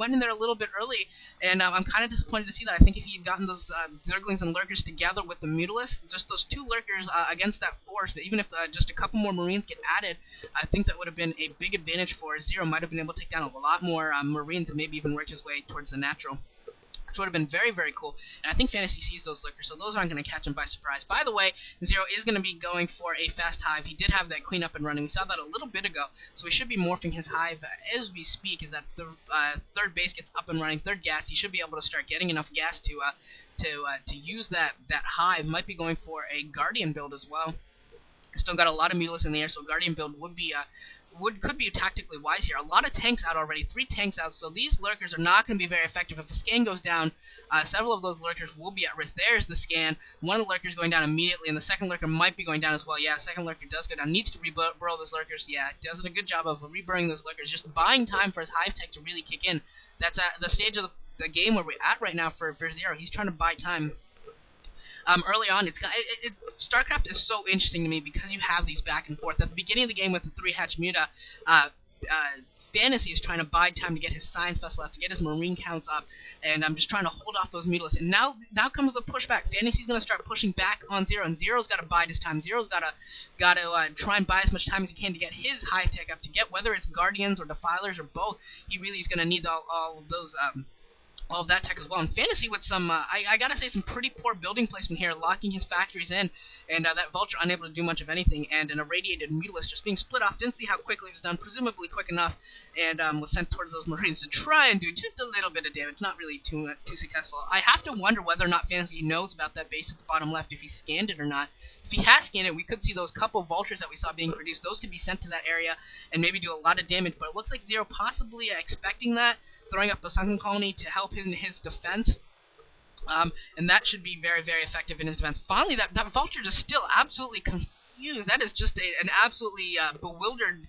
went in there a little bit early, and I'm kind of disappointed to see that. I think if he had gotten those Zerglings and Lurkers together with the Mutalisk, just those 2 Lurkers against that force, but even if just a couple more Marines get added, I think that would have been a big advantage for Zero. Might have been able to take down a lot more Marines and maybe even work his way towards the natural, which would have been very, very cool. And I think Fantasy sees those Lurkers, so those aren't going to catch him by surprise. By the way, Zero is going to be going for a fast hive. He did have that queen up and running. We saw that a little bit ago, so he should be morphing his hive as we speak. As that the 3rd base gets up and running, 3rd gas, he should be able to start getting enough gas to use that hive. Might be going for a Guardian build as well. Still got a lot of Mutalisks in the air, so Guardian build could be tactically wise here. A lot of tanks out already, 3 tanks out, so these Lurkers are not going to be very effective. If a scan goes down, several of those Lurkers will be at risk. There's the scan. One of the Lurkers going down immediately, and the second Lurker might be going down as well. Yeah, second Lurker does go down. Needs to reburrow those Lurkers. Yeah, does a good job of reburrowing those Lurkers, just buying time for his hive tech to really kick in. That's at the stage of the game where we're at right now for Zero. He's trying to buy time. Early on, StarCraft is so interesting to me because you have these back and forth. At the beginning of the game with the 3-hatch Muta, Fantasy is trying to buy time to get his science vessel out, to get his marine counts up, and I'm just trying to hold off those Mutalisks. And now comes the pushback. Fantasy's going to start pushing back on Zero, and Zero's got to bide his time. Zero's got to try and buy as much time as he can to get his hive tech up, to get whether it's Guardians or Defilers or both. He really is going to need all of those all of that tech as well. And Fantasy with some, I gotta say, some pretty poor building placement here, locking his factories in, and that Vulture unable to do much of anything, and an irradiated Mutalisk just being split off. Didn't see how quickly it was done, presumably quick enough, and was sent towards those Marines to try and do just a little bit of damage. Not really too successful. I have to wonder whether or not Fantasy knows about that base at the bottom left, if he scanned it or not. If he has scanned it, we could see those couple Vultures that we saw being produced. Those could be sent to that area and maybe do a lot of damage, but it looks like Zero possibly expecting that, throwing up the Sunken Colony to help in his defense. And that should be very, very effective in his defense. Finally, that Vulture is still absolutely confused. That is just an absolutely bewildered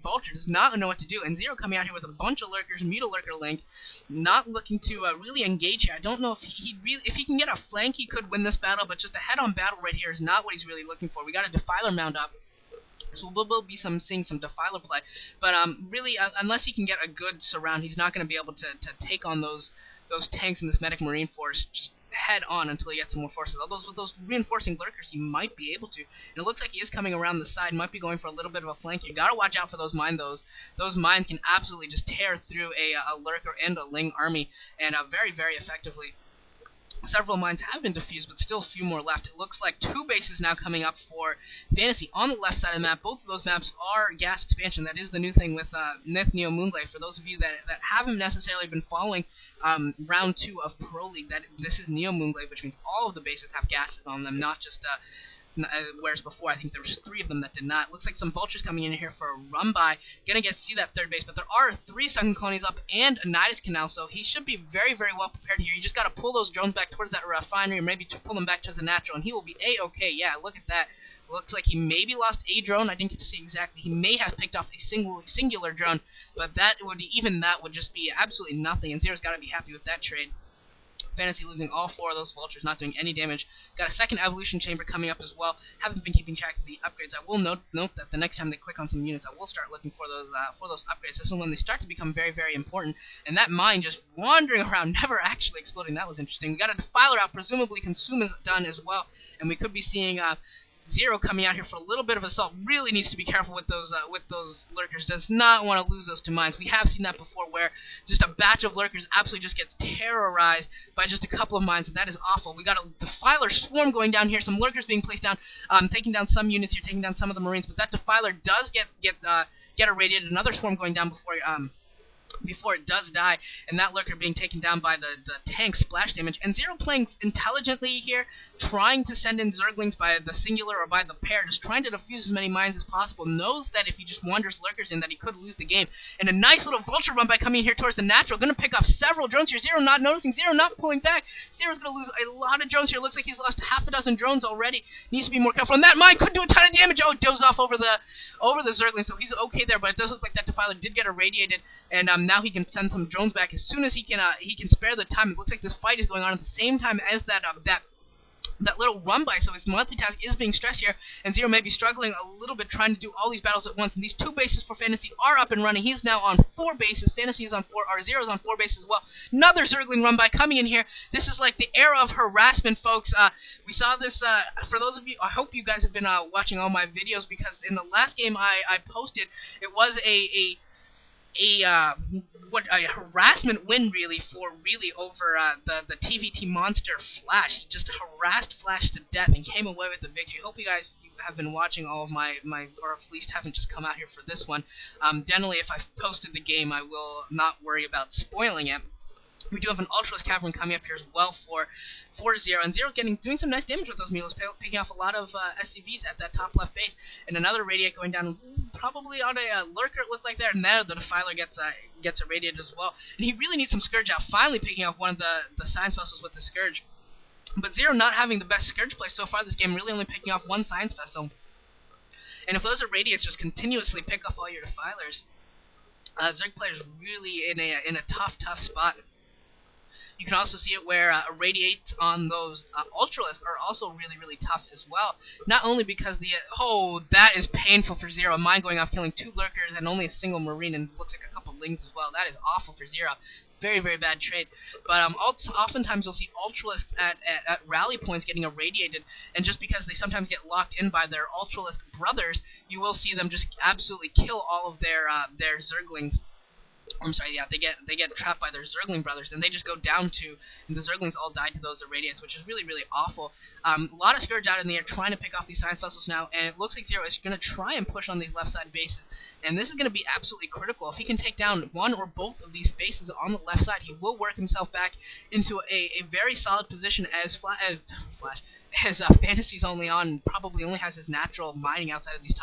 Vulture. Does not know what to do. And Zero coming out here with a bunch of Lurkers, Muta Lurker Link, not looking to really engage here. I don't know if if he can get a flank, he could win this battle, but just a head-on battle right here is not what he's really looking for. We got a Defiler mound up. So we'll be seeing some Defiler play, but really, unless he can get a good surround, he's not going to be able to take on those tanks and this Medic Marine force just head on until he gets some more forces. Although with those reinforcing Lurkers, he might be able to. And it looks like he is coming around the side, might be going for a little bit of a flank. You gotta watch out for those mines. Those mines can absolutely just tear through a Lurker and a Ling army, and very, very effectively. Several mines have been defused, but still a few more left. It looks like 2 bases now coming up for Fantasy on the left side of the map. Both of those maps are gas expansion. That is the new thing with Neo Moon Glaive. For those of you that haven't necessarily been following round 2 of Pro League, this is Neo Moon Glaive, which means all of the bases have gases on them, not just whereas before I think there was 3 of them that did not. Looks like some Vultures coming in here for a run by. Gonna get to see that 3rd base, but there are 3 Sunken Colonies up and a Nidus Canal, so he should be very, very well prepared here. You just gotta pull those drones back towards that refinery, or maybe to pull them back towards the natural, and he will be A-okay. Yeah, look at that. Looks like he maybe lost a drone. I didn't get to see exactly. He may have picked off a singular drone, but that would just be absolutely nothing, and Zero's gotta be happy with that trade. Fantasy losing all 4 of those Vultures, not doing any damage. Got a second Evolution Chamber coming up as well. Haven't been keeping track of the upgrades. I will note that the next time they click on some units, I will start looking for those upgrades. This is when they start to become very, very important. And that mine just wandering around, never actually exploding. That was interesting. We got a Defiler out. Presumably Consume is done as well, and we could be seeing Zero coming out here for a little bit of assault. Really needs to be careful with those Lurkers. Does not want to lose those to mines. We have seen that before, where just a batch of Lurkers absolutely just gets terrorized by just a couple of mines, and that is awful. We got a Defiler swarm going down here. Some Lurkers being placed down, taking down some units here, taking down some of the Marines. But that Defiler does get irradiated. Another swarm going down before it does die, and that Lurker being taken down by the tank splash damage. And Zero playing intelligently here, trying to send in Zerglings by the singular or by the pair, just trying to defuse as many mines as possible. Knows that if he just wanders Lurkers in, that he could lose the game. And a nice little Vulture run by coming here towards the natural. Going to pick off several drones here. Zero not noticing, Zero not pulling back. Zero's going to lose a lot of drones here. Looks like he's lost half a dozen drones already. Needs to be more careful. And that mine could do a ton of damage. Oh, it does off over the Zergling, so he's okay there. But it does look like that Defiler did get irradiated, and now he can send some drones back as soon as he can spare the time. It looks like this fight is going on at the same time as that that little run by, so his multitask is being stressed here, and Zero may be struggling a little bit trying to do all these battles at once, and these 2 bases for Fantasy are up and running. He's now on 4 bases, Fantasy is on 4, or Zero's on 4 bases as well. Another Zergling run by coming in here. This is like the era of harassment, folks. We saw this, for those of you, I hope you guys have been watching all my videos, because in the last game I posted, it was a harassment win over the TVT monster Flash. He just harassed Flash to death and came away with the victory. Hope you guys have been watching all of my or at least haven't just come out here for this one. Generally, if I've posted the game, I will not worry about spoiling it. We do have an Ultralist Cavern coming up here as well for Zero, and Zero's doing some nice damage with those mules, picking off a lot of SCVs at that top left base, and another Radiate going down, probably on a Lurker, it looked like there, and there the Defiler gets irradiated as well, and he really needs some Scourge out, finally picking off one of the Science Vessels with the Scourge, but Zero not having the best Scourge play so far this game, really only picking off 1 Science Vessel, and if those Irradiates just continuously pick off all your Defilers, Zerg players really in a tough spot. You can also see it where Irradiates on those Ultralisks are also really tough as well. Not only because that is painful for Zero. Mine going off, killing 2 Lurkers and only a single Marine, and looks like a couple Lings as well. That is awful for Zero. Very bad trade. But oftentimes you'll see Ultralisks at rally points getting irradiated, and just because they sometimes get locked in by their Ultralisk brothers, you will see them just absolutely kill all of their Zerglings. I'm sorry, yeah, they get trapped by their Zergling brothers, and they just go down to, and the Zerglings all die to those Irradiates, which is really awful. A lot of Scourge out in the air trying to pick off these Science Vessels now, and it looks like Zero is going to try and push on these left side bases, and this is going to be absolutely critical. If he can take down one or both of these bases on the left side, he will work himself back into a very solid position as Fantasy's probably only has his natural mining outside of these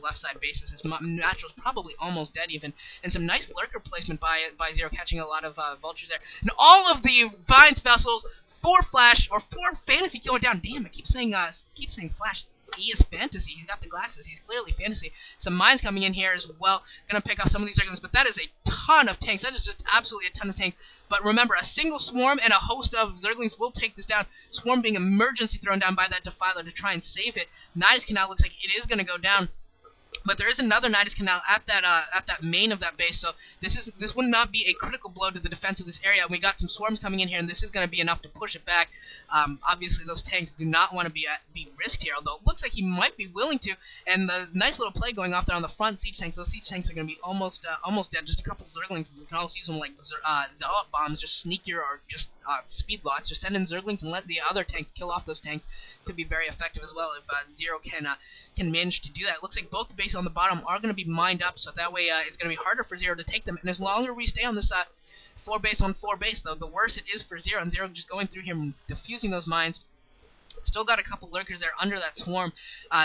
left side bases. His natural's probably almost dead even, and some nice Lurker placement by Zero, catching a lot of Vultures there. And all of the Vines Vessels, 4 Flash, or 4 Fantasy going down. Damn, I keep saying Flash. He is Fantasy. He's got the glasses. He's clearly Fantasy. Some mines coming in here as well. Gonna pick off some of these Zerglings, but that is a ton of tanks. That is just absolutely a ton of tanks. But remember, a single Swarm and a host of Zerglings will take this down. Swarm being emergency thrown down by that Defiler to try and save it. Nidus Canal looks like it is gonna go down. But there is another Nidus Canal at that main of that base, so this would not be a critical blow to the defense of this area. We got some swarms coming in here, and this is going to be enough to push it back. Obviously, those tanks do not want to be risked here, although it looks like he might be willing to. And the nice little play going off there on the front siege tanks. Those siege tanks are going to be almost dead. Just a couple Zerglings. You can also use them like Zealot bombs, just sneakier or just speed lots. Just send in Zerglings and let the other tanks kill off those tanks. Could be very effective as well if Zero can manage to do that. It looks like both the bases on the bottom are going to be mined up, so that way it's going to be harder for Zero to take them. And as longer we stay on this 4 base on 4 base, though, the worse it is for Zero. And Zero just going through here and diffusing those mines. Still got a couple Lurkers there under that Swarm.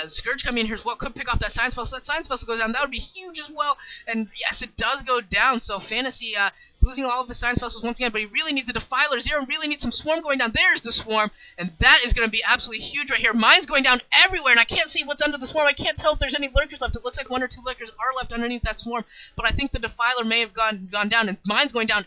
Scourge coming in here as well. Could pick off that Science Vessel. That Science Vessel goes down. That would be huge as well. And yes, it does go down. So Fantasy losing all of his Science Vessels once again. But he really needs a Defiler. Zero really needs some Swarm going down. There's the Swarm. And that is going to be absolutely huge right here. Mine's going down everywhere. And I can't see what's under the Swarm. I can't tell if there's any Lurkers left. It looks like 1 or 2 Lurkers are left underneath that Swarm. But I think the Defiler may have gone down. And mine's going down